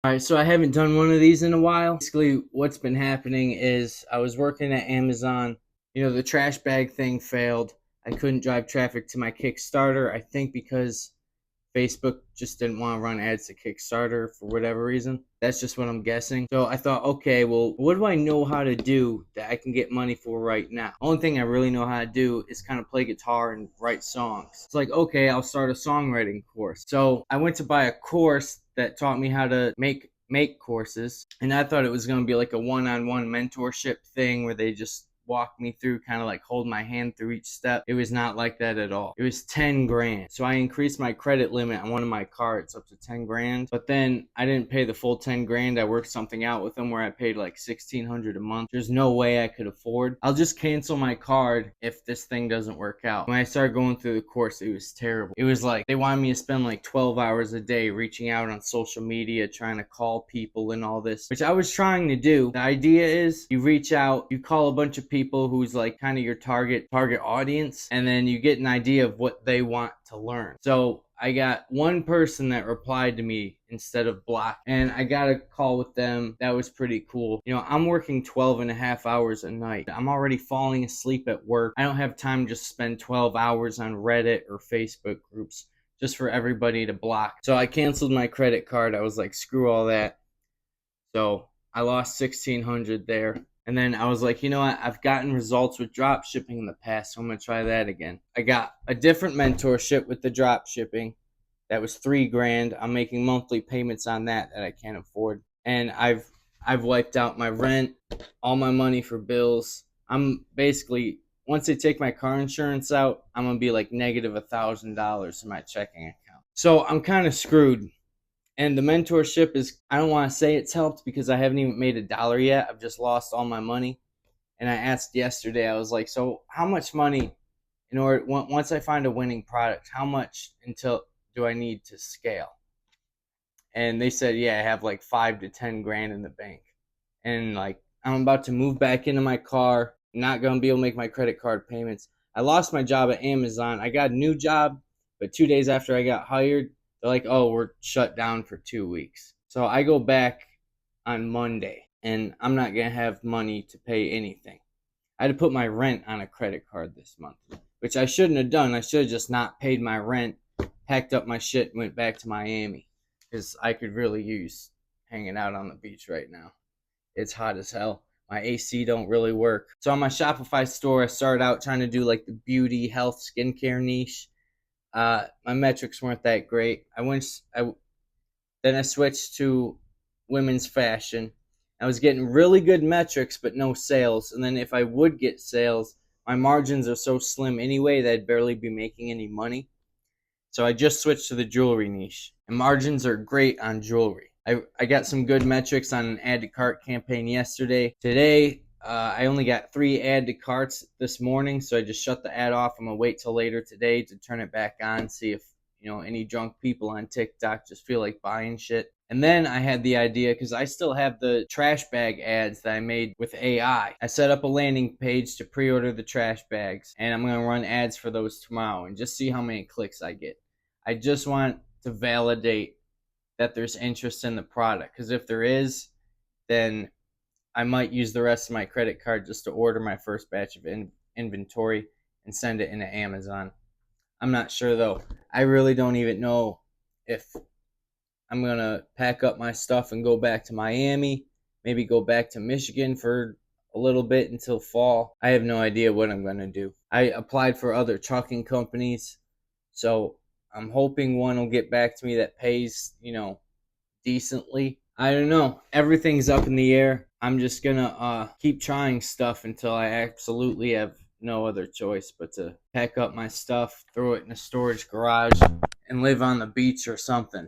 All right, so I haven't done one of these in a while. Basically, what's been happening is I was working at Amazon. The trash bag thing failed. I couldn't drive traffic to my Kickstarter. I think because Facebook just didn't want to run ads to Kickstarter for whatever reason. That's just what I'm guessing. So I thought, okay, well, what do I know how to do that I can get money for right now? Only thing I really know how to do is kind of play guitar and write songs. It's like, okay, I'll start a songwriting course. So I went to buy a course that taught me how to make courses, and I thought it was going to be like a one-on-one mentorship thing where they just walk me through, kind of like hold my hand through each step. It was not like that at all. It was 10 grand. So I increased my credit limit on one of my cards up to 10 grand. But then I didn't pay the full 10 grand. I worked something out with them where I paid like 1600 a month. There's no way I could afford. I'll just cancel my card if this thing doesn't work out. When I started going through the course, it was terrible. It was like they wanted me to spend like 12 hours a day reaching out on social media, trying to call people and all this, which I was trying to do. The idea is you reach out, you call a bunch of people who's like kind of your target audience, and then you get an idea of what they want to learn. So I got one person that replied to me instead of block, and I got a call with them. That was pretty cool. I'm working 12 and a half hours a night. I'm already falling asleep at work. I don't have time to just spend 12 hours on Reddit or Facebook groups just for everybody to block. So I canceled my credit card. I was like, screw all that. So I lost 1600 there. And then I was like, you know what? I've gotten results with drop shipping in the past, so I'm gonna try that again. I got a different mentorship with the drop shipping. That was 3 grand. I'm making monthly payments on that I can't afford. And I've wiped out my rent, all my money for bills. I'm basically, once they take my car insurance out, I'm gonna be like negative $1,000 in my checking account. So I'm kind of screwed. And the mentorship is, I don't want to say it's helped because I haven't even made a dollar yet. I've just lost all my money. And I asked yesterday, I was like, so how much money in order, once I find a winning product, how much until do I need to scale? And they said, yeah, I have like 5 to 10 grand in the bank. And like, I'm about to move back into my car, not going to be able to make my credit card payments. I lost my job at Amazon. I got a new job, but 2 days after I got hired, they're like, oh, we're shut down for 2 weeks. So I go back on Monday, and I'm not going to have money to pay anything. I had to put my rent on a credit card this month, which I shouldn't have done. I should have just not paid my rent, packed up my shit, and went back to Miami because I could really use hanging out on the beach right now. It's hot as hell. My AC don't really work. So on my Shopify store, I started out trying to do like the beauty, health, skincare niche. My metrics weren't that great. Then I switched to women's fashion. I was getting really good metrics, but no sales. And then if I would get sales, my margins are so slim anyway that I'd barely be making any money. So I just switched to the jewelry niche. And margins are great on jewelry. I got some good metrics on an add to cart campaign yesterday. Today, I only got 3 add to carts this morning, so I just shut the ad off. I'm going to wait till later today to turn it back on, see if any drunk people on TikTok just feel like buying shit. And then I had the idea, because I still have the trash bag ads that I made with AI. I set up a landing page to pre-order the trash bags, and I'm going to run ads for those tomorrow and just see how many clicks I get. I just want to validate that there's interest in the product, because if there is, then I might use the rest of my credit card just to order my first batch of inventory and send it into Amazon. I'm not sure though. I really don't even know if I'm going to pack up my stuff and go back to Miami, maybe go back to Michigan for a little bit until fall. I have no idea what I'm going to do. I applied for other trucking companies, so I'm hoping one will get back to me that pays, decently. I don't know. Everything's up in the air. I'm just gonna keep trying stuff until I absolutely have no other choice but to pack up my stuff, throw it in a storage garage, and live on the beach or something.